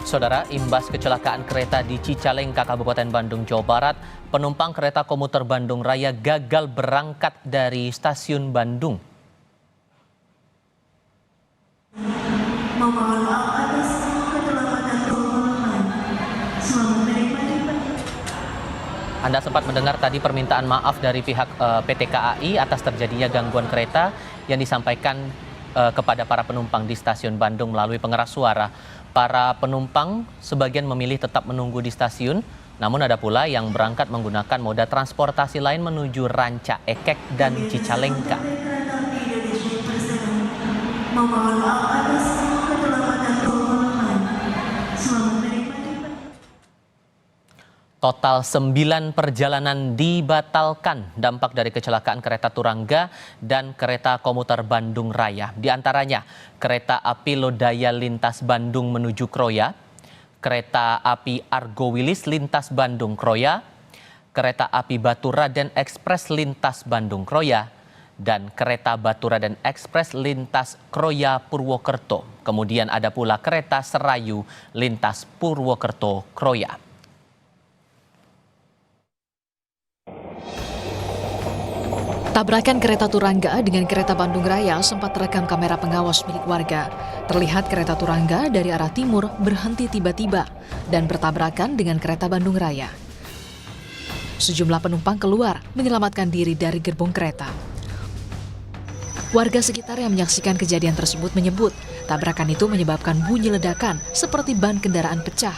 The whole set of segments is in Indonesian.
Saudara, imbas kecelakaan kereta di Cicalengka, Kabupaten Bandung, Jawa Barat, penumpang kereta komuter Bandung Raya gagal berangkat dari stasiun Bandung. Anda sempat mendengar tadi permintaan maaf dari pihak PT KAI atas terjadinya gangguan kereta yang disampaikan kepada para penumpang di stasiun Bandung melalui pengeras suara. Para penumpang sebagian memilih tetap menunggu di stasiun, namun ada pula yang berangkat menggunakan moda transportasi lain menuju Ranca Ekek dan Cicalengka. Total 9 perjalanan dibatalkan dampak dari kecelakaan kereta Turangga dan kereta komuter Bandung Raya. Di antaranya kereta api Lodaya lintas Bandung menuju Kroya, kereta api Argo Wilis lintas Bandung Kroya, kereta api Baturaden Express lintas Bandung Kroya, dan kereta Baturaden Express lintas Kroya Purwokerto. Kemudian ada pula kereta Serayu lintas Purwokerto Kroya. Tabrakan kereta Turangga dengan kereta Bandung Raya sempat terekam kamera pengawas milik warga. Terlihat kereta Turangga dari arah timur berhenti tiba-tiba dan bertabrakan dengan kereta Bandung Raya. Sejumlah penumpang keluar menyelamatkan diri dari gerbong kereta. Warga sekitar yang menyaksikan kejadian tersebut menyebut tabrakan itu menyebabkan bunyi ledakan seperti ban kendaraan pecah.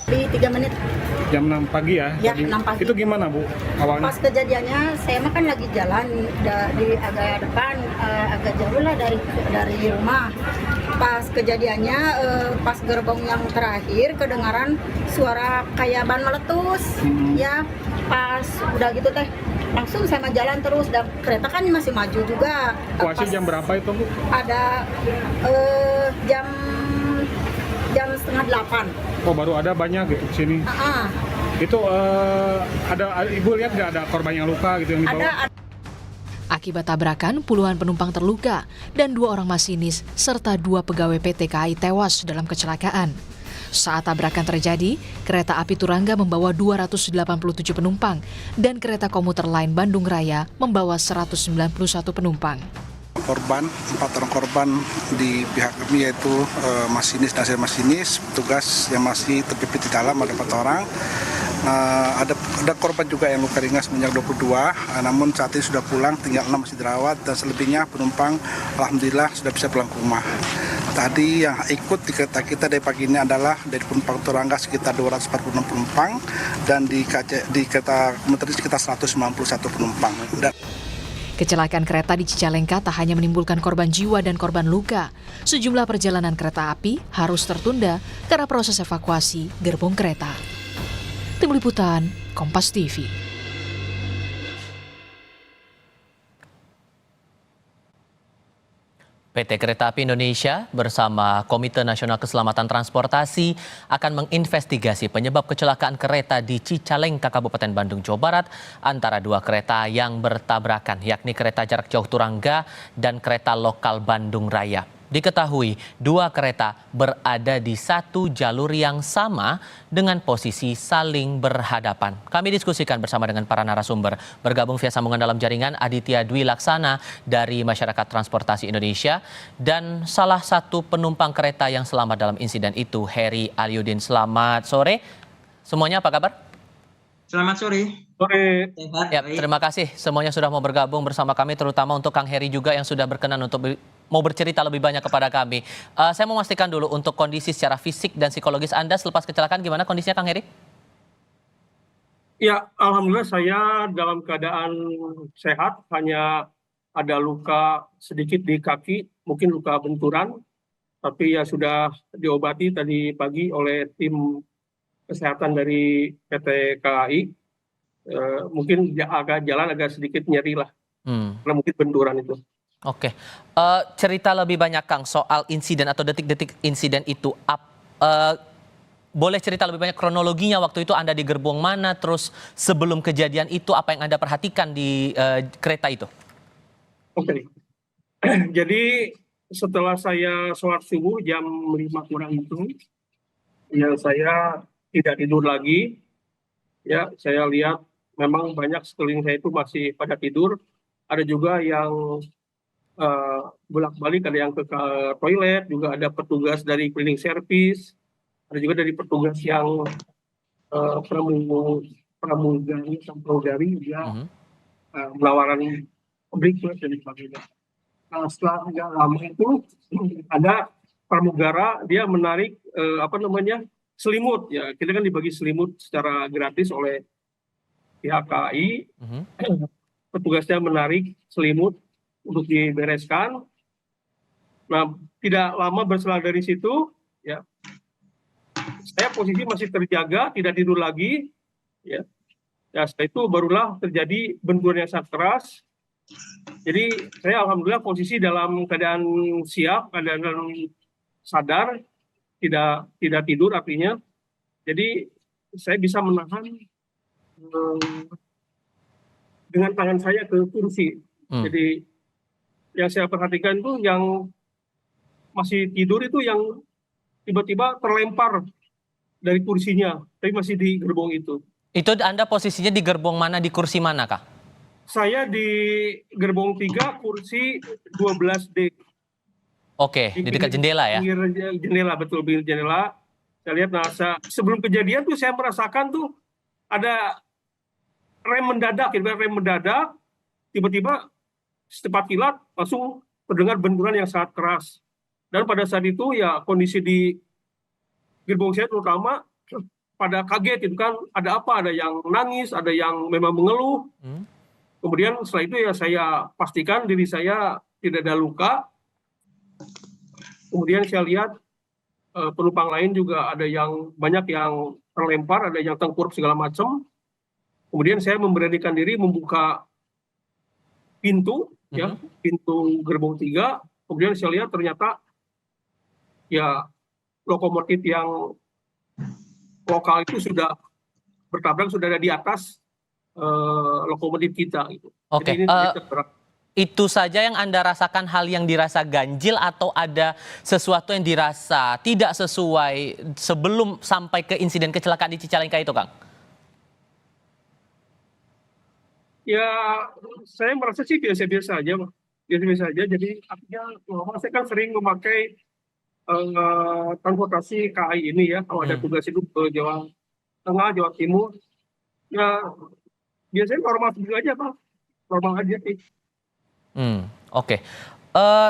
Di 3 menit. Jam 6 pagi ya? Ya, 6 pagi. Itu gimana Bu awalnya? Pas kejadiannya, saya mah kan lagi jalan di agak depan, agak jauh lah dari rumah. Pas kejadiannya, pas gerbong yang terakhir kedengaran suara kayak ban meletus. Ya, pas udah gitu teh, langsung saya mah jalan terus dan kereta kan masih maju juga. Posisi jam berapa itu Bu? Ada jam setengah 8. Oh baru ada banyak gitu di sini. Itu ada Ibu lihat nggak ada korban yang luka gitu yang dibawa? Ada. Akibat tabrakan, puluhan penumpang terluka dan 2 orang masinis serta 2 pegawai PT KAI tewas dalam kecelakaan. Saat tabrakan terjadi, kereta api Turangga membawa 287 penumpang dan kereta komuter lain Bandung Raya membawa 191 penumpang. Korban, 4 orang korban di pihak kami yaitu masinis dan saya masinis, petugas yang masih terjepit di dalam ada 4 orang. Ada korban juga yang luka ringan sebanyak 22, namun saat ini sudah pulang, tinggal 6 masih dirawat dan selebihnya penumpang alhamdulillah sudah bisa pulang ke rumah. Tadi yang ikut di kereta kita dari pagi ini adalah dari penumpang Turangga sekitar 246 penumpang dan di kereta komuter sekitar 191 penumpang. Kecelakaan kereta di Cicalengka tak hanya menimbulkan korban jiwa dan korban luka. Sejumlah perjalanan kereta api harus tertunda karena proses evakuasi gerbong kereta. Tim Liputan, Kompas TV. PT Kereta Api Indonesia bersama Komite Nasional Keselamatan Transportasi akan menginvestigasi penyebab kecelakaan kereta di Cicalengka, Kabupaten Bandung, Jawa Barat antara 2 kereta yang bertabrakan, yakni kereta jarak jauh Turangga dan kereta lokal Bandung Raya. Diketahui 2 kereta berada di satu jalur yang sama dengan posisi saling berhadapan. Kami diskusikan bersama dengan para narasumber. Bergabung via sambungan dalam jaringan Aditya Dwi Laksana dari Masyarakat Transportasi Indonesia dan salah satu penumpang kereta yang selamat dalam insiden itu, Heri Aliudin. Selamat sore. Semuanya apa kabar? Selamat sore. Sore. Ya, terima kasih semuanya sudah mau bergabung bersama kami, terutama untuk Kang Heri juga yang sudah berkenan untuk mau bercerita lebih banyak kepada kami. Saya mau memastikan dulu untuk kondisi secara fisik dan psikologis Anda selepas kecelakaan, gimana kondisinya Kang Heri? Ya, alhamdulillah saya dalam keadaan sehat, hanya ada luka sedikit di kaki, mungkin luka benturan, tapi ya sudah diobati tadi pagi oleh tim kesehatan dari PT KAI. Mungkin jalan agak sedikit nyeri lah, karena mungkin benturan itu. Oke, cerita lebih banyak Kang soal insiden atau detik-detik insiden itu. Boleh cerita lebih banyak kronologinya waktu itu Anda di gerbong mana, terus sebelum kejadian itu apa yang Anda perhatikan di kereta itu? Oke, jadi setelah saya sholat subuh jam 5 kurang itu, Ya, saya tidak tidur lagi. Ya, saya lihat memang banyak sekeliling saya itu masih pada tidur. Ada juga yang bolak-balik, ada yang ke toilet, juga ada petugas dari cleaning service, ada juga dari petugas yang pramugari juga melawaran breakfast dan sebagainya. Nah, setelah nggak lama itu ada pramugara, dia menarik selimut, ya kita kan dibagi selimut secara gratis oleh pihak KAI. Petugasnya menarik selimut untuk dibereskan. Nah, tidak lama berselang dari situ, ya saya posisi masih terjaga, tidak tidur lagi, ya. Ya, setelah itu barulah terjadi benturan yang sangat keras. Jadi saya alhamdulillah posisi dalam keadaan siap, keadaan sadar, tidak tidur artinya. Jadi saya bisa menahan dengan tangan saya ke kursi. Jadi yang saya perhatikan itu yang masih tidur itu yang tiba-tiba terlempar dari kursinya, tapi masih di gerbong itu. Itu Anda posisinya di gerbong mana, di kursi mana, Kak? Saya di gerbong 3, kursi 12D. Oke, di dekat jendela ya? Pinggir jendela, betul, pinggir jendela. Saya lihat, nah sebelum kejadian tuh saya merasakan tuh ada rem mendadak, tiba-tiba secepat kilat langsung terdengar benturan yang sangat keras. Dan pada saat itu ya kondisi di gerbong saya terutama pada kaget itu kan, ada apa, ada yang nangis, ada yang memang mengeluh. Kemudian setelah itu ya saya pastikan diri saya tidak ada luka. Kemudian saya lihat penumpang lain juga ada yang banyak yang terlempar, ada yang tengkurap segala macam. Kemudian saya memberanikan diri membuka pintu, ya, pintu gerbong 3. Kemudian saya lihat ternyata ya lokomotif yang lokal itu sudah bertabrak, sudah ada di atas lokomotif kita. Gitu. Oke, Jadi ini itu saja yang Anda rasakan, hal yang dirasa ganjil, atau ada sesuatu yang dirasa tidak sesuai sebelum sampai ke insiden kecelakaan di Cicalengka itu, Kang? Ya, saya merasa sih biasa-biasa aja, Pak. Biasa-biasa aja. Jadi artinya saya kan sering memakai transportasi KAI ini ya, kalau ada tugas itu ke Jawa Tengah, Jawa Timur, ya biasanya normal aja, Pak. Normal aja sih. Oke.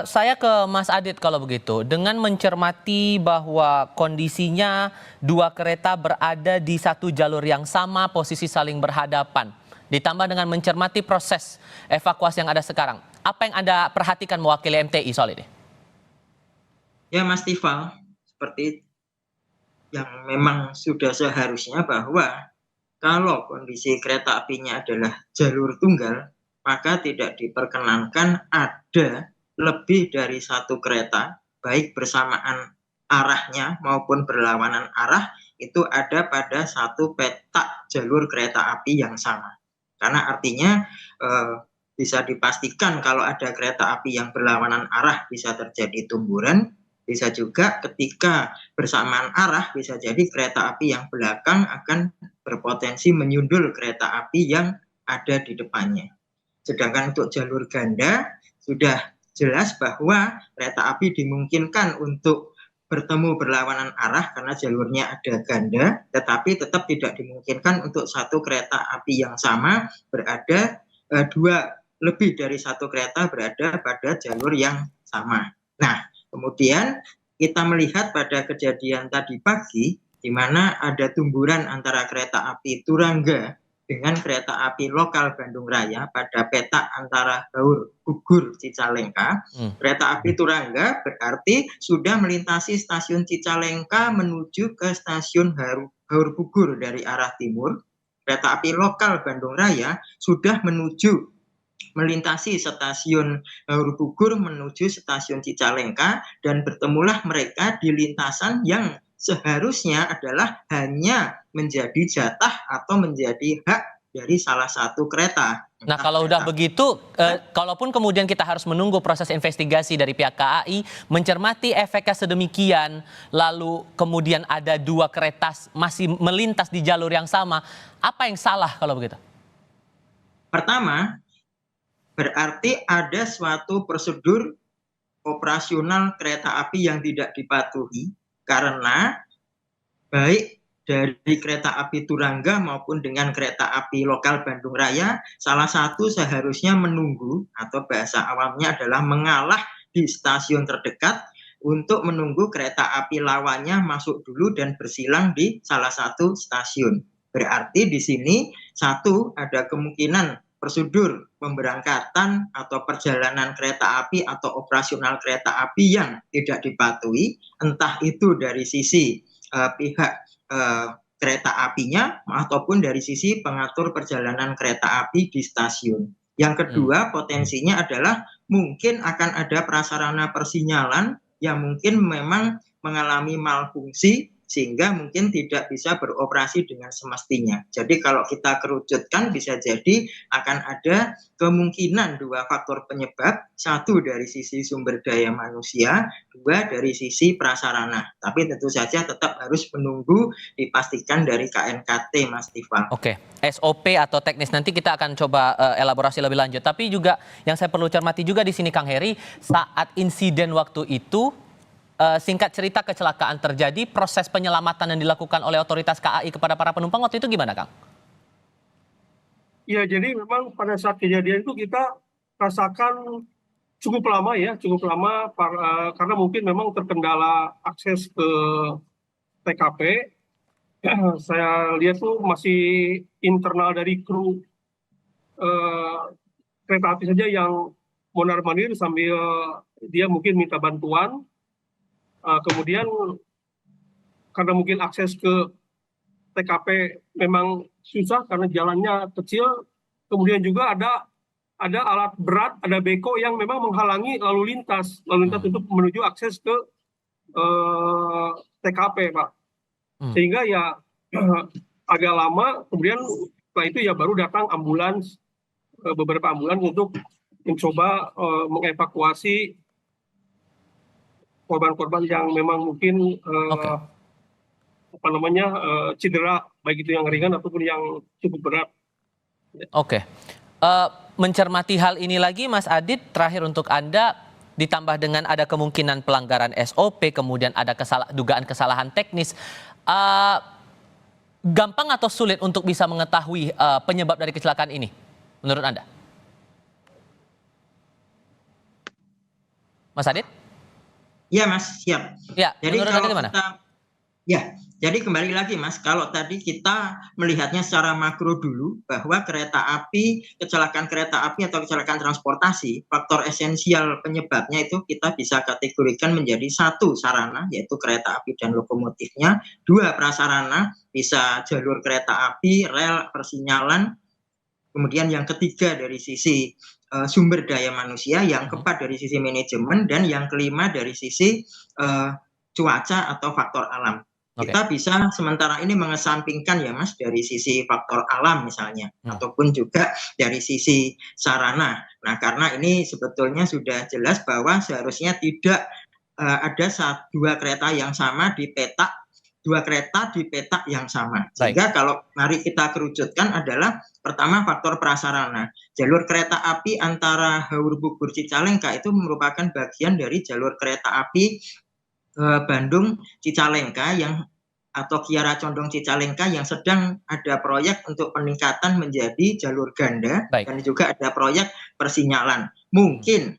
Saya ke Mas Adit kalau begitu. Dengan mencermati bahwa kondisinya dua kereta berada di satu jalur yang sama, posisi saling berhadapan, ditambah dengan mencermati proses evakuasi yang ada sekarang, apa yang Anda perhatikan mewakili MTI soal ini? Ya Mas Tifal, seperti yang memang sudah seharusnya bahwa kalau kondisi kereta apinya adalah jalur tunggal, maka tidak diperkenankan ada lebih dari satu kereta, baik bersamaan arahnya maupun berlawanan arah, itu ada pada satu petak jalur kereta api yang sama. Karena artinya bisa dipastikan kalau ada kereta api yang berlawanan arah bisa terjadi tumburan, bisa juga ketika bersamaan arah bisa jadi kereta api yang belakang akan berpotensi menyundul kereta api yang ada di depannya. Sedangkan untuk jalur ganda sudah jelas bahwa kereta api dimungkinkan untuk bertemu berlawanan arah karena jalurnya ada ganda, tetapi tetap tidak dimungkinkan untuk satu kereta api yang sama berada lebih dari satu kereta berada pada jalur yang sama. Nah, kemudian kita melihat pada kejadian tadi pagi di mana ada tumburan antara kereta api Turangga dengan kereta api lokal Bandung Raya pada petak antara Haur-Bugur Cicalengka. Kereta api Turangga berarti sudah melintasi stasiun Cicalengka menuju ke stasiun Haur-Bugur dari arah timur. Kereta api lokal Bandung Raya sudah melintasi stasiun Haur-Bugur menuju stasiun Cicalengka, dan bertemulah mereka di lintasan yang seharusnya adalah hanya menjadi jatah atau menjadi hak dari salah satu kereta. Nah, kalau udah begitu, kalaupun kemudian kita harus menunggu proses investigasi dari pihak KAI, mencermati efeknya sedemikian, lalu kemudian ada 2 kereta masih melintas di jalur yang sama, apa yang salah kalau begitu? Pertama, berarti ada suatu prosedur operasional kereta api yang tidak dipatuhi, karena baik dari kereta api Turangga maupun dengan kereta api lokal Bandung Raya, salah satu seharusnya menunggu, atau bahasa awamnya adalah mengalah di stasiun terdekat untuk menunggu kereta api lawannya masuk dulu dan bersilang di salah satu stasiun. Berarti di sini satu, ada kemungkinan prosedur pemberangkatan atau perjalanan kereta api atau operasional kereta api yang tidak dipatuhi, entah itu dari sisi pihak kereta apinya ataupun dari sisi pengatur perjalanan kereta api di stasiun. Yang kedua, potensinya adalah mungkin akan ada prasarana persinyalan yang mungkin memang mengalami malfungsi sehingga mungkin tidak bisa beroperasi dengan semestinya. Jadi kalau kita kerucutkan, bisa jadi akan ada kemungkinan 2 faktor penyebab, 1 dari sisi sumber daya manusia, 2 dari sisi prasarana. Tapi tentu saja tetap harus menunggu dipastikan dari KNKT, Mas Tifal. Oke, SOP atau teknis nanti kita akan coba elaborasi lebih lanjut. Tapi juga yang saya perlu cermati juga di sini, Kang Heri, saat insiden waktu itu, singkat cerita kecelakaan terjadi, proses penyelamatan yang dilakukan oleh otoritas KAI kepada para penumpang waktu itu gimana, Kang? Ya, jadi memang pada saat kejadian itu kita rasakan cukup lama karena mungkin memang terkendala akses ke TKP. Saya lihat tuh masih internal dari kru kereta api saja yang mondar-mandir sambil dia mungkin minta bantuan. Kemudian karena mungkin akses ke TKP memang susah karena jalannya kecil, kemudian juga ada alat berat, ada beko yang memang menghalangi lalu lintas untuk menuju akses ke TKP, Pak. Sehingga ya agak lama, kemudian setelah itu ya baru datang ambulans, beberapa ambulans untuk mencoba mengevakuasi korban-korban yang memang mungkin cedera, baik itu yang ringan ataupun yang cukup berat. Oke. Mencermati hal ini lagi, Mas Adit, terakhir untuk Anda, ditambah dengan ada kemungkinan pelanggaran SOP, kemudian ada dugaan kesalahan teknis, gampang atau sulit untuk bisa mengetahui penyebab dari kecelakaan ini, menurut Anda? Mas Adit? Ya, Mas, siap. Ya, jadi menurut Anda gimana? Jadi kembali lagi, Mas, kalau tadi kita melihatnya secara makro dulu, bahwa kereta api, kecelakaan kereta api atau kecelakaan transportasi, faktor esensial penyebabnya itu kita bisa kategorikan menjadi 1 sarana, yaitu kereta api dan lokomotifnya, 2 prasarana, bisa jalur kereta api, rel, persinyalan, kemudian yang ketiga dari sisi sumber daya manusia, yang keempat dari sisi manajemen, dan yang kelima dari sisi cuaca atau faktor alam. Kita bisa sementara ini mengesampingkan ya, Mas, dari sisi faktor alam misalnya, ataupun juga dari sisi sarana. Nah, karena ini sebetulnya sudah jelas bahwa seharusnya tidak ada 2 kereta yang sama di petak, 2 kereta di petak yang sama. Sehingga kalau mari kita kerucutkan adalah pertama faktor prasarana. Jalur kereta api antara Haur Bogor Cicalengka itu merupakan bagian dari jalur kereta api Bandung Cicalengka atau Kiara Condong Cicalengka yang sedang ada proyek untuk peningkatan menjadi jalur ganda. Dan juga ada proyek persinyalan. Mungkin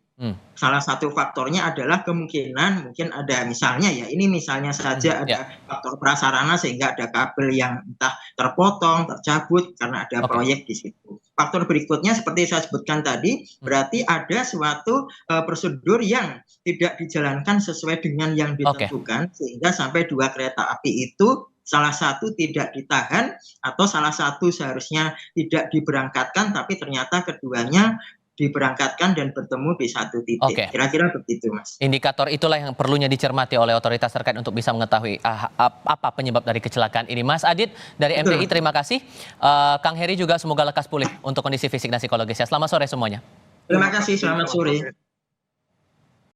salah satu faktornya adalah kemungkinan mungkin ada misalnya ya, ini misalnya saja ada faktor prasarana sehingga ada kabel yang entah terpotong, tercabut karena ada proyek di situ. Faktor berikutnya seperti saya sebutkan tadi, berarti ada suatu prosedur yang tidak dijalankan sesuai dengan yang ditentukan, sehingga sampai 2 kereta api itu salah satu tidak ditahan atau salah satu seharusnya tidak diberangkatkan, tapi ternyata keduanya diberangkatkan dan bertemu di satu titik. Oke. Kira-kira begitu, Mas. Indikator itulah yang perlunya dicermati oleh otoritas terkait untuk bisa mengetahui apa penyebab dari kecelakaan ini. Mas Adit dari Betul. MTI, terima kasih. Kang Heri juga semoga lekas pulih untuk kondisi fisik dan psikologisnya. Selamat sore semuanya. Terima kasih, selamat sore.